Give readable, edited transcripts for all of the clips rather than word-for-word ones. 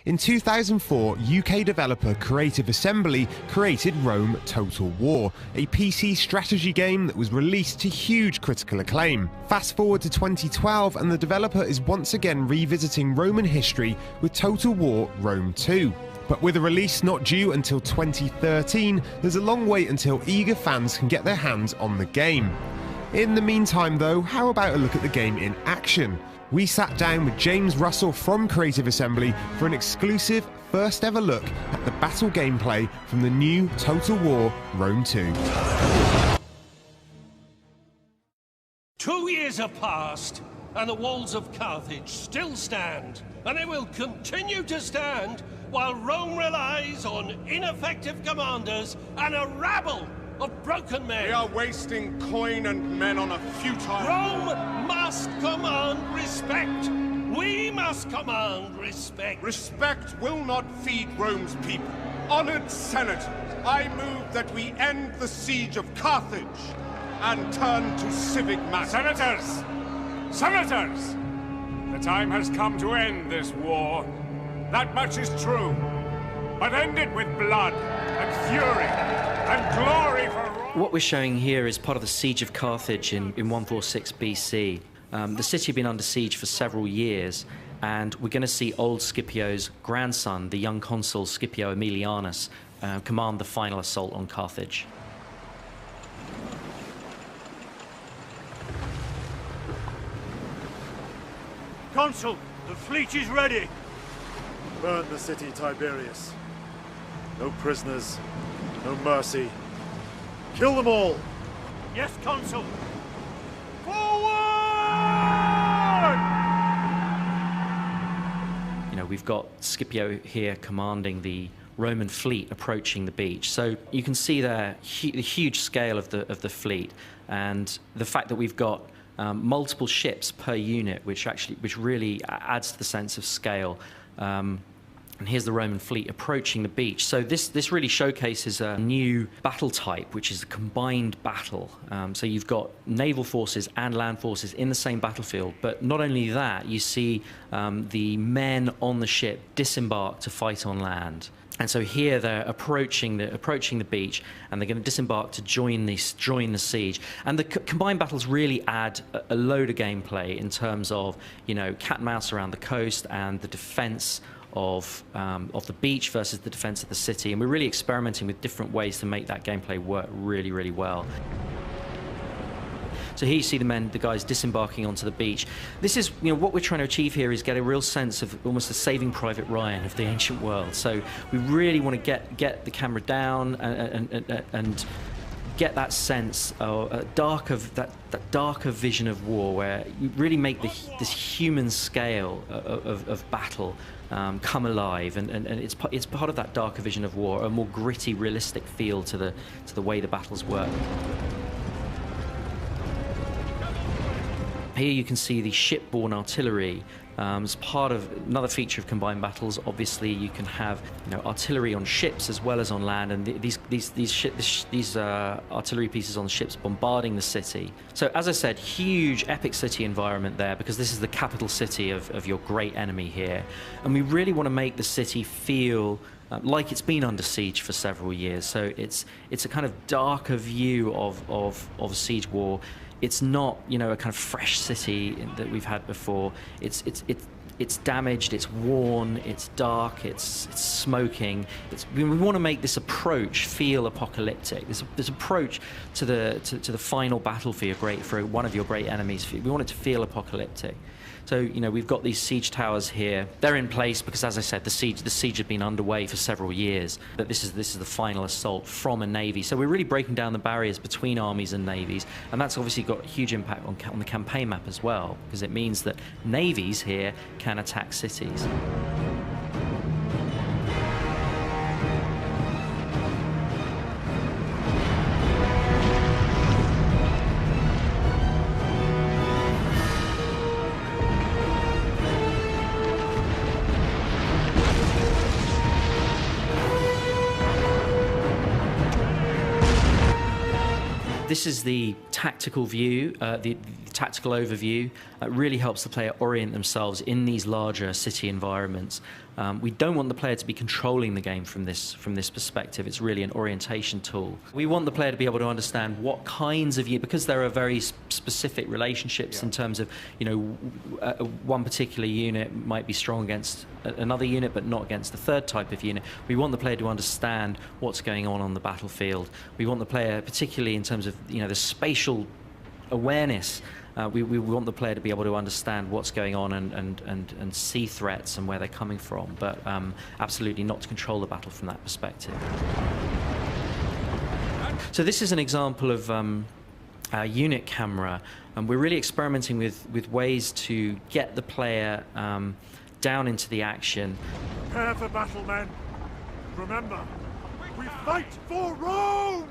In 2004, UK developer Creative Assembly created Rome Total War, a PC strategy game that was released to huge critical acclaim. Fast forward to 2012 and the developer is once again revisiting Roman history with Total War Rome 2. But with a release not due until 2013, there's a long wait until eager fans can get their hands on the game. In the meantime though, how about a look at the game in action? We sat down with James Russell from Creative Assembly for an exclusive first ever look at the battle gameplay from the new Total War Rome 2. 2 years have passed, and the walls of Carthage still stand, and they will continue to stand while Rome relies on ineffective commanders and a rabble of broken men. We are wasting coin and men on a futile... Rome must command respect. We must command respect. Respect will not feed Rome's people. Honored senators, I move that we end the siege of Carthage and turn to civic matters. Senators! Senators! The time has come to end this war. That much is true. But end it with blood and fury and glory for Rome. What we're showing here is part of the siege of Carthage in 146 BC. The city had been under siege for several years, and we're going to see old Scipio's grandson, the young consul Scipio Aemilianus, command the final assault on Carthage. Consul, the fleet is ready. Burn the city, Tiberius. No prisoners, no mercy. Kill them all! Yes, Consul. Forward! You know, we've got Scipio here commanding the Roman fleet approaching the beach. So you can see there the huge scale of the fleet, and the fact that we've got multiple ships per unit, which really adds to the sense of scale. And here's the Roman fleet approaching the beach. So this really showcases a new battle type, which is a combined battle. So you've got naval forces and land forces in the same battlefield. But not only that, you see the men on the ship disembark to fight on land. And so here they're approaching the beach, and they're going to disembark to join the siege. And the combined battles really add a load of gameplay in terms of, you know, cat and mouse around the coast and the defense of the beach versus the defense of the city. And we're really experimenting with different ways to make that gameplay work really, really well. So here you see the guys disembarking onto the beach. This is, you know, what we're trying to achieve here is get a real sense of almost the Saving Private Ryan of the ancient world. So we really want to get the camera down and get that sense of that darker vision of war, where you really make this human scale of battle come alive, and it's part of that darker vision of war, a more gritty, realistic feel to the way the battles work. Here you can see the shipborne artillery as part of another feature of combined battles. Obviously, you can have, you know, artillery on ships as well as on land, and these artillery pieces on the ships bombarding the city. So, as I said, huge, epic city environment there, because this is the capital city of your great enemy here, and we really want to make the city feel like it's been under siege for several years. So it's a kind of darker view of siege war. It's not, you know, a kind of fresh city that we've had before. It's damaged, it's worn, it's dark, it's smoking. We want to make this approach feel apocalyptic. This approach to the final battle for one of your great enemies. We want it to feel apocalyptic. So, you know, we've got these siege towers here. They're in place because, as I said, the siege had been underway for several years. But this is the final assault from a navy. So we're really breaking down the barriers between armies and navies, and that's obviously got a huge impact on the campaign map as well, because it means that navies here can attack cities. This is the tactical view, the tactical overview. It really helps the player orient themselves in these larger city environments. We don't want the player to be controlling the game from this perspective. It's really an orientation tool. We want the player to be able to understand what kinds of, because there are very specific relationships in terms of, one particular unit might be strong against another unit but not against the third type of unit. We want the player to understand what's going on the battlefield. We want the player, particularly in terms of the spatial awareness, we want the player to be able to understand what's going on and see threats and where they're coming from, but absolutely not to control the battle from that perspective. So this is an example of a unit camera, and we're really experimenting with ways to get the player down into the action. Prepare for battle, men. Remember, we fight for Rome!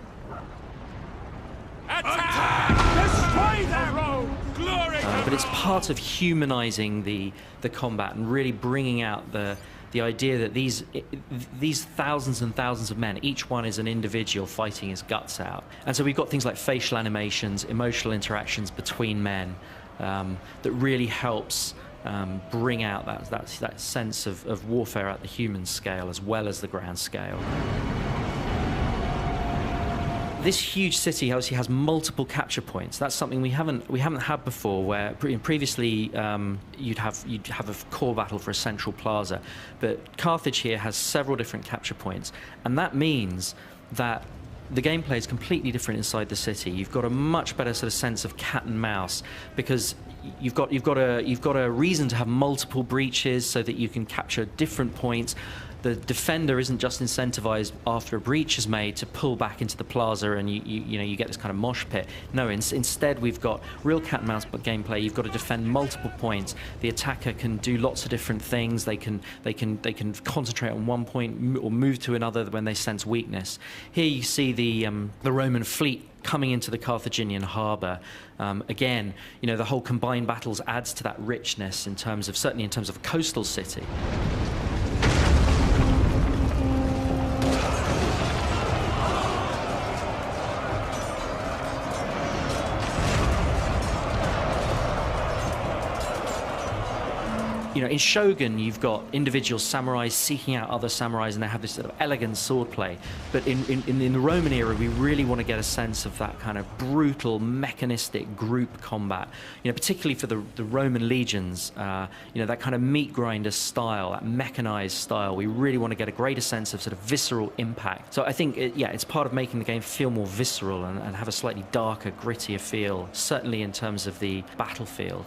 Attack! Destroy them! Rome! Glory! But it's part of humanizing the combat and really bringing out the idea that these thousands and thousands of men, each one is an individual fighting his guts out. And so we've got things like facial animations, emotional interactions between men, that really helps bring out that sense of warfare at the human scale as well as the ground scale. This huge city obviously has multiple capture points. That's something we haven't had before. Where previously you'd have a core battle for a central plaza, but Carthage here has several different capture points, and that means that the gameplay is completely different inside the city. You've got a much better sort of sense of cat and mouse because you've got a reason to have multiple breaches so that you can capture different points. The defender isn't just incentivized after a breach is made to pull back into the plaza and you get this kind of mosh pit. No, instead we've got real cat and mouse gameplay. You've got to defend multiple points. The attacker can do lots of different things. They can concentrate on one point or move to another when they sense weakness. Here you see the Roman fleet coming into the Carthaginian harbour. Again, the whole combined battles adds to that richness certainly in terms of a coastal city. In Shogun, you've got individual samurais seeking out other samurais, and they have this sort of elegant swordplay. But in the Roman era, we really want to get a sense of that kind of brutal, mechanistic group combat. Particularly for the Roman legions, that kind of meat grinder style, that mechanized style. We really want to get a greater sense of sort of visceral impact. So I think, it's part of making the game feel more visceral and have a slightly darker, grittier feel, certainly in terms of the battlefield.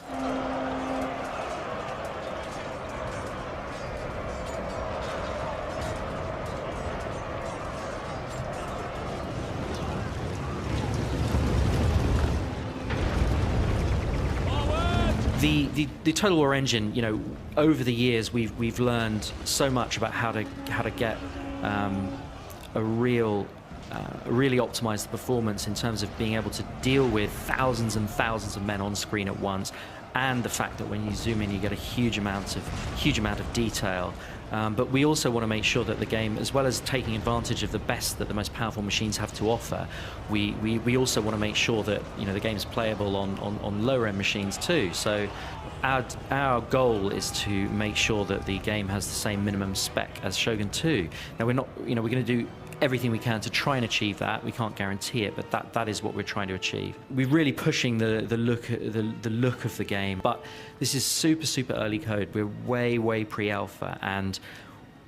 The Total War engine, over the years we've learned so much about how to get really optimize the performance in terms of being able to deal with thousands and thousands of men on screen at once, and the fact that when you zoom in you get a huge amount of detail. But we also want to make sure that the game, as well as taking advantage of the best that the most powerful machines have to offer, we also want to make sure that the game is playable on lower end machines too. So our goal is to make sure that the game has the same minimum spec as Shogun 2. Now we're going to do everything we can to try and achieve that. We can't guarantee it, but that is what we're trying to achieve. We're really pushing the look of the game, but this is super early code. We're way pre-alpha, and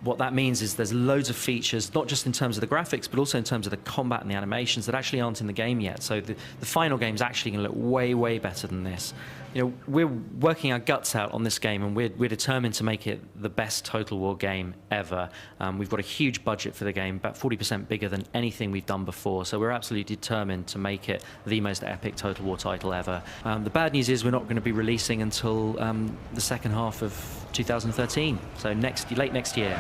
what that means is there's loads of features, not just in terms of the graphics, but also in terms of the combat and the animations that actually aren't in the game yet. So the final game is actually going to look way better than this. We're working our guts out on this game, and we're determined to make it the best Total War game ever. We've got a huge budget for the game, about 40% bigger than anything we've done before. So we're absolutely determined to make it the most epic Total War title ever. The bad news is we're not going to be releasing until the second half of 2013, so late next year.